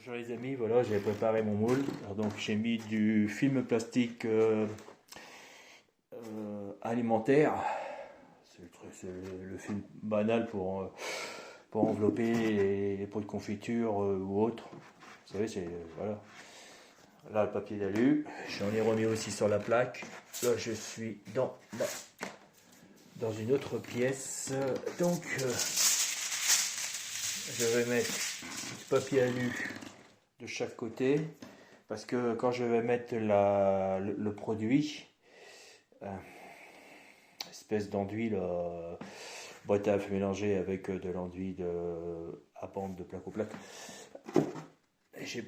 Bonjour les amis, voilà, j'ai préparé mon moule. Alors donc j'ai mis du film plastique alimentaire. C'est le film banal pour envelopper les pots de confiture ou autres. Vous savez, c'est voilà. Là le papier d'alu. J'en ai remis aussi sur la plaque. Là je suis dans une autre pièce. Donc je vais mettre du papier alu de chaque côté parce que quand je vais mettre le produit, espèce d'enduit boîte à mélanger avec de l'enduit à bande de plaque au plaque, je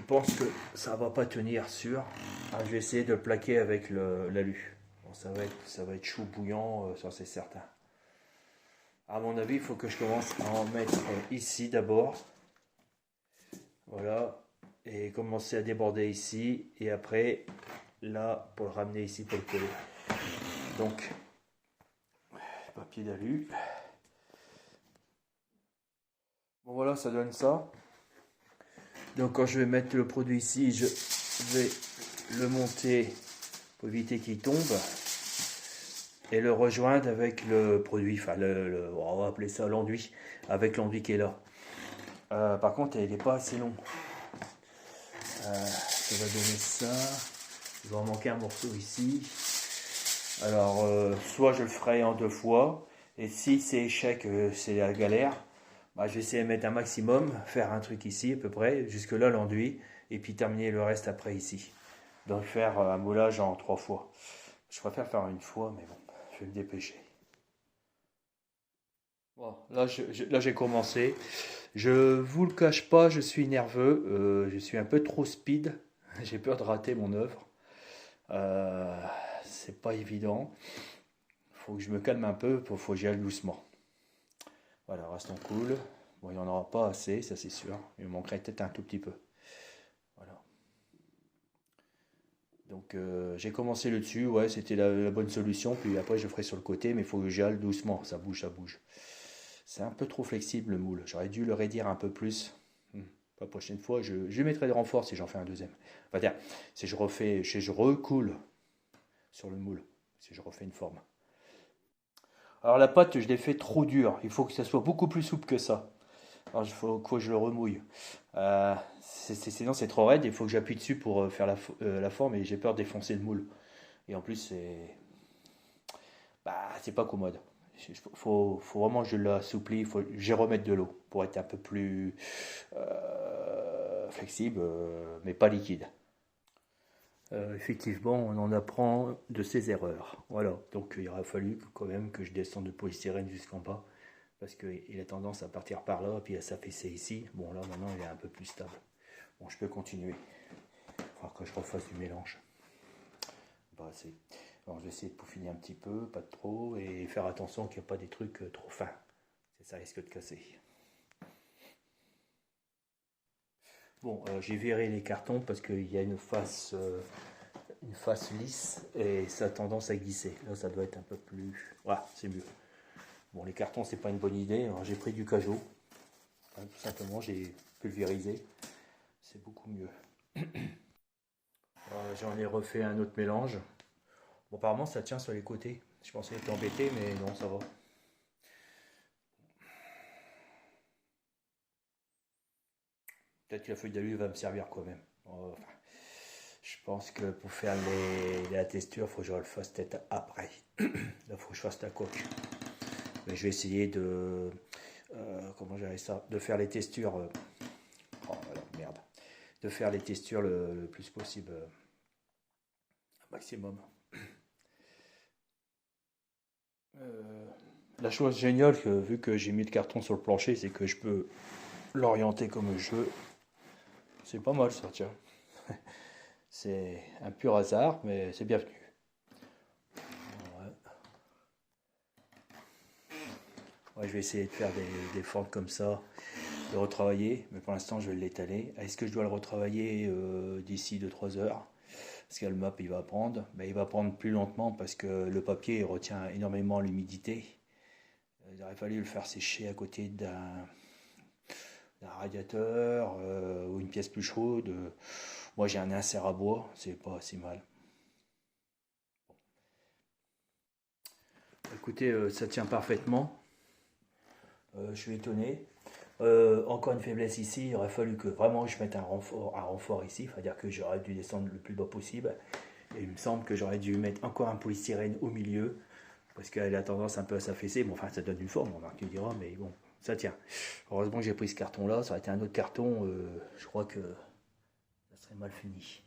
pense que ça va pas tenir sûr. Alors, je vais essayer de le plaquer avec l'alu. Bon, ça va être chaud bouillant, ça c'est certain. À mon avis, il faut que je commence à en mettre ici d'abord. Voilà. Et commencer à déborder ici. Et après, là, pour le ramener ici pour le coller. Donc, papier d'alu. Bon, voilà, ça donne ça. Donc, quand je vais mettre le produit ici, je vais le monter pour éviter qu'il tombe. Et le rejoindre avec le produit, enfin, on va appeler ça l'enduit, avec l'enduit qui est là. Par contre, il n'est pas assez long. Ça va donner ça. Il va en manquer un morceau ici. Alors, soit je le ferai en 2 fois, et si c'est échec, c'est la galère, bah, je vais essayer de mettre un maximum, faire un truc ici à peu près, jusque là l'enduit, et puis terminer le reste après ici. Donc faire un moulage en 3 fois. Je préfère faire une fois, mais bon, je vais me dépêcher. Bon, là, j'ai commencé. Je vous le cache pas, je suis nerveux, je suis un peu trop speed, j'ai peur de rater mon œuvre. C'est pas évident. Faut que je me calme un peu, faut que j'y aille doucement. Voilà, restons cool. Bon, il n'y en aura pas assez, ça c'est sûr. Il me manquerait peut-être un tout petit peu. Voilà. Donc j'ai commencé le dessus, ouais, c'était la bonne solution. Puis après je ferai sur le côté, mais il faut que j'y aille doucement, ça bouge, ça bouge. C'est un peu trop flexible le moule. J'aurais dû le raidir un peu plus. La prochaine fois, je mettrai des renforts si j'en fais un deuxième. Enfin, tiens, si je recoule sur le moule, si je refais une forme. Alors la pâte, je l'ai fait trop dure. Il faut que ça soit beaucoup plus souple que ça. Alors il faut que je le remouille. Sinon c'est trop raide. Il faut que j'appuie dessus pour faire la forme et j'ai peur de défoncer le moule. Et en plus c'est pas commode. Faut vraiment que je l'assouplis. Il faut que j'y remette de l'eau pour être un peu plus flexible, mais pas liquide. Effectivement, on en apprend de ses erreurs. Voilà, donc il aurait fallu quand même que je descende de polystyrène jusqu'en bas, parce qu'il a tendance à partir par là, puis à s'affaisser ici. Bon, là maintenant il est un peu plus stable. Bon, je peux continuer. Il faudra que je refasse du mélange. Bah, alors, je vais essayer de peaufiner un petit peu, pas trop, et faire attention qu'il n'y ait pas des trucs trop fins. Ça risque de casser. Bon, j'ai viré les cartons parce qu'il y a une face lisse et ça a tendance à glisser. Là, ça doit être un peu plus. Voilà, c'est mieux. Bon, les cartons, c'est pas une bonne idée. Alors, j'ai pris du cajot. Tout simplement, j'ai pulvérisé. C'est beaucoup mieux. J'en ai refait un autre mélange. Bon, apparemment, ça tient sur les côtés. Je pensais être embêté, mais non, ça va. Peut-être que la feuille d'alu va me servir quand même. Enfin, je pense que pour faire la texture, il faut que je le fasse peut-être après. Là, il faut que je fasse la coque. Mais je vais essayer de. Comment gérer ça? De faire les textures. Oh merde. De faire les textures le plus possible. Maximum. La chose géniale, vu que j'ai mis le carton sur le plancher, c'est que je peux l'orienter comme je veux. C'est pas mal ça, tiens. C'est un pur hasard, mais c'est bienvenu. Ouais, je vais essayer de faire des formes comme ça, de retravailler, mais pour l'instant je vais l'étaler. Est-ce que je dois le retravailler d'ici 2-3 heures? Parce que le map il va prendre, mais il va prendre plus lentement parce que le papier il retient énormément l'humidité. Il aurait fallu le faire sécher à côté un radiateur ou une pièce plus chaude. Moi j'ai un insert à bois, c'est pas si mal. Écoutez, ça tient parfaitement. Je suis étonné. Encore une faiblesse ici, il aurait fallu que vraiment je mette un renfort ici, c'est-à-dire que j'aurais dû descendre le plus bas possible. Et il me semble que j'aurais dû mettre encore un polystyrène au milieu, parce qu'elle a tendance un peu à s'affaisser. Bon, enfin, ça donne une forme, on va tu diras, mais bon, ça tient. Heureusement que j'ai pris ce carton-là, ça aurait été un autre carton, je crois que ça serait mal fini.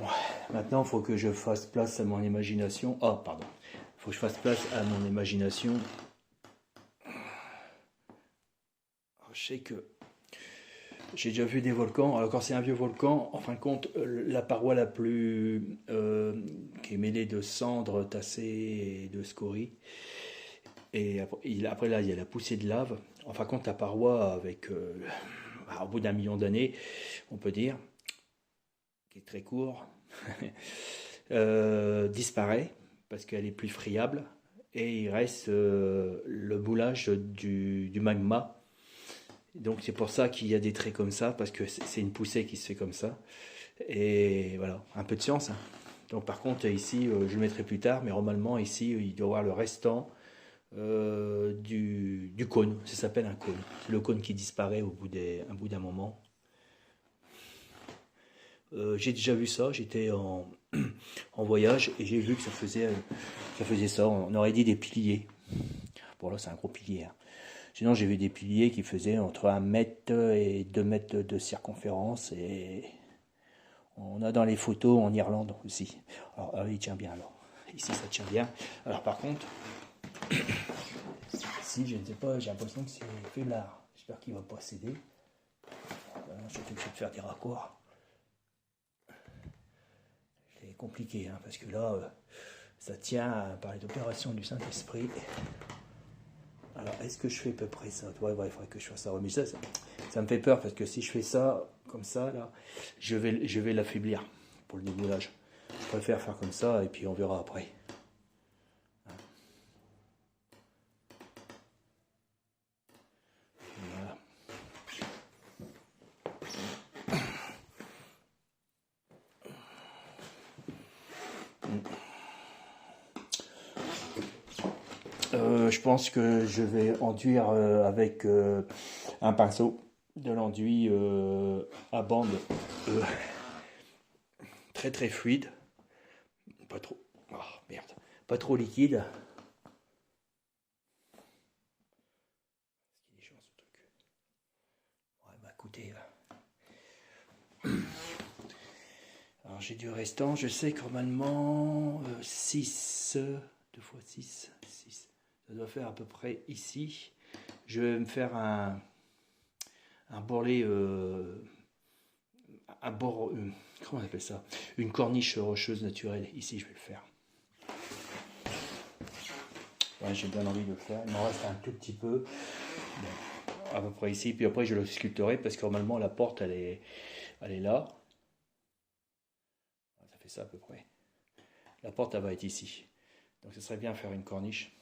Ouais. Maintenant, il faut que je fasse place à mon imagination. Oh, pardon. Il faut que je fasse place à mon imagination. Je sais que j'ai déjà vu des volcans. Alors quand c'est un vieux volcan, en fin de compte, la paroi la plus qui est mêlée de cendres tassées et de scories. Et après là, il y a la poussée de lave. En fin de compte, la paroi avec, au bout d'un million d'années, on peut dire, qui est très court, disparaît parce qu'elle est plus friable et il reste le moulage du magma. Donc c'est pour ça qu'il y a des traits comme ça, parce que c'est une poussée qui se fait comme ça. Et voilà, un peu de science. Hein. Donc par contre ici, je le mettrai plus tard, mais normalement ici, il doit y avoir le restant du cône. Ça s'appelle un cône. C'est le cône qui disparaît au bout d'un moment. J'ai déjà vu ça, j'étais en voyage et j'ai vu que ça faisait ça. On aurait dit des piliers. Bon là c'est un gros pilier. Hein. Sinon, j'ai vu des piliers qui faisaient entre 1 mètre et 2 mètres de circonférence. Et on a dans les photos en Irlande aussi. Alors, il tient bien alors. Ici, ça tient bien. Alors, par contre, ici, je ne sais pas, j'ai l'impression que c'est faiblard. J'espère qu'il ne va pas céder. Je vais obligé de faire des raccords. C'est compliqué, hein, parce que là, ça tient à parler d'opération du Saint-Esprit. Alors, est-ce que je fais à peu près ça? Ouais, il faudrait que je fasse ça. Mais ça me fait peur parce que si je fais ça, comme ça, là, je vais l'affaiblir pour le démoulage. Je préfère faire comme ça et puis on verra après. Voilà. Je pense que je vais enduire avec un pinceau de l'enduit à bande euh, très très fluide, pas trop, oh, merde, pas trop liquide. Il est chiant ce truc. Ouais, bah écoutez, alors j'ai du restant, je sais que normalement 6, 2 fois 6, 6. Ça doit faire à peu près ici. Je vais me faire un bourrelet, comment on appelle ça? Une corniche rocheuse naturelle. Ici, je vais le faire. Ouais, j'ai bien envie de le faire. Il m'en reste un tout petit peu. Bon, à peu près ici. Puis après, je le sculpterai parce que normalement, la porte, elle est là. Ça fait ça à peu près. La porte, elle va être ici. Donc, ce serait bien de faire une corniche.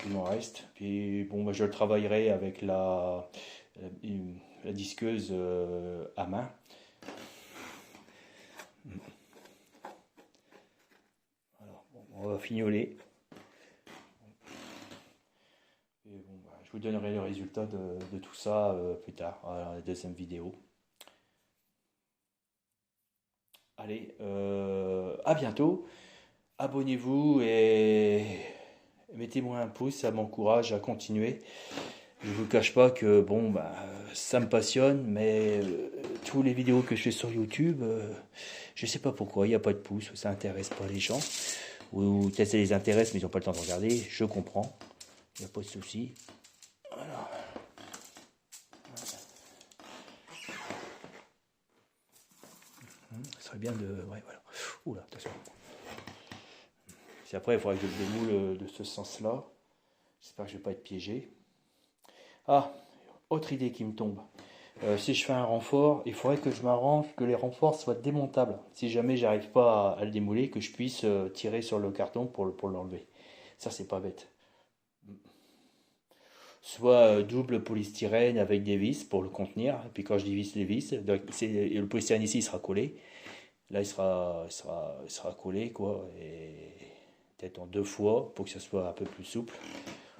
Il m'en reste. Puis bon, bah, je le travaillerai avec la disqueuse à main. Alors, bon, on va fignoler. Et bon, bah, je vous donnerai le résultat de tout ça plus tard, dans la deuxième vidéo. Allez, à bientôt. Abonnez-vous et mettez-moi un pouce, ça m'encourage à continuer. Je ne vous cache pas que bon, bah, ça me passionne, mais tous les vidéos que je fais sur YouTube, je ne sais pas pourquoi, il n'y a pas de pouce, ça n'intéresse pas les gens. Ou peut-être ça les intéresse, mais ils n'ont pas le temps de regarder, je comprends. Il n'y a pas de souci. Voilà. Ça serait bien de... Ouais, voilà. Oula, attention. Si après, il faudrait que je le démoule de ce sens-là. J'espère que je ne vais pas être piégé. Ah, autre idée qui me tombe. Si je fais un renfort, il faudrait que je m'arrange que les renforts soient démontables. Si jamais j'arrive pas à le démouler, que je puisse tirer sur le carton pour l'enlever. Ça, c'est pas bête. soit double polystyrène avec des vis pour le contenir. Et puis quand je dis vis, les vis, donc le polystyrène ici il sera collé. Là il sera collé quoi. Et peut-être en deux fois pour que ça soit un peu plus souple.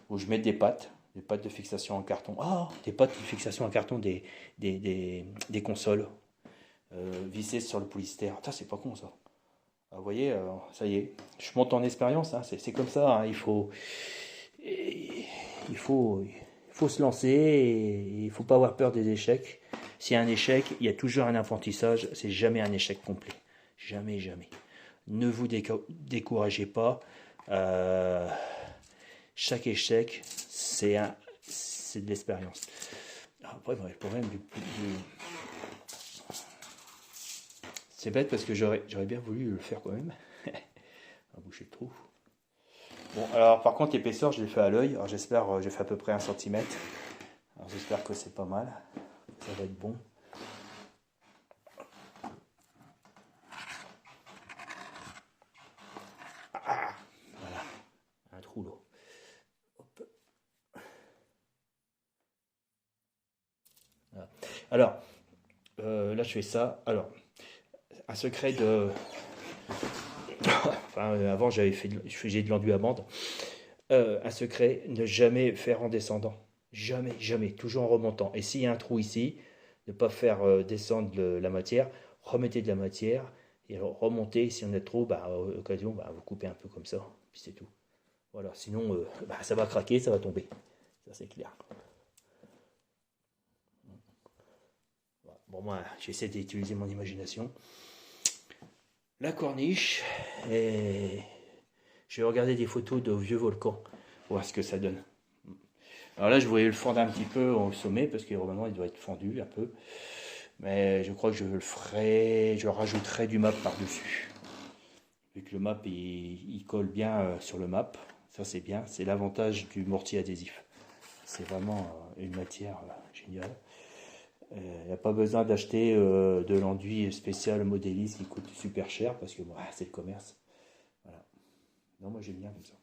Où je mets des pattes de fixation en carton. Ah, des pattes de fixation en carton des consoles vissées sur le polystère. Putain, c'est pas con ça. Ah, vous voyez, ça y est, je monte en expérience, hein, c'est comme ça, hein, il faut, il faut se lancer et il faut pas avoir peur des échecs. S'il y a un échec, il y a toujours un apprentissage, c'est jamais un échec complet. Jamais, jamais. Ne vous découragez pas. Euh, Chaque échec, c'est de l'expérience. Après, le problème c'est bête parce que j'aurais bien voulu le faire quand même. On va boucher le trou. Bon, alors par contre, l'épaisseur, je l'ai fait à l'œil. Alors j'espère, j'ai fait à peu près 1 cm. Alors j'espère que c'est pas mal. Ça va être bon. Ah, voilà, un trou là. Hop. Voilà. Alors, là je fais ça. Alors, un secret de... Enfin, avant je faisais de l'enduit à bande. Un secret, ne jamais faire en descendant. Jamais, jamais, toujours en remontant. Et s'il y a un trou ici, ne pas faire descendre la matière, remettez de la matière et remontez. Si on a trop, bah, à l'occasion, bah, vous coupez un peu comme ça, puis c'est tout. Voilà, sinon bah, ça va craquer, ça va tomber. Ça c'est clair. Voilà. Bon, moi, j'essaie d'utiliser mon imagination. La corniche, et je vais regarder des photos de vieux volcans, pour voir ce que ça donne. Alors là, je voulais le fendre un petit peu au sommet, parce que normalement, il doit être fendu un peu. Mais je crois que je le ferai, je rajouterai du map par-dessus. Vu que le map, il colle bien sur le map. Ça, c'est bien. C'est l'avantage du mortier adhésif. C'est vraiment une matière géniale. Il n'y a pas besoin d'acheter de l'enduit spécial modéliste qui coûte super cher, parce que bon, c'est le commerce. Voilà. Non, moi, j'aime bien comme ça.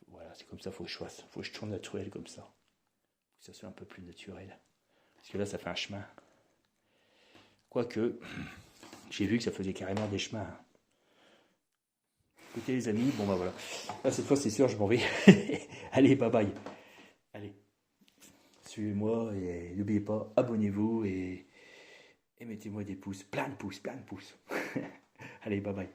Voilà, c'est comme ça, faut que je fasse. Faut que je tourne naturel comme ça. Que ça soit un peu plus naturel. Parce que là, ça fait un chemin. Quoique, j'ai vu que ça faisait carrément des chemins. Écoutez les amis, bon bah voilà. Là, cette fois, c'est sûr, je m'en vais. Allez, bye bye. Allez, suivez-moi et n'oubliez pas, abonnez-vous et mettez-moi des pouces. Plein de pouces, plein de pouces. Allez, bye bye.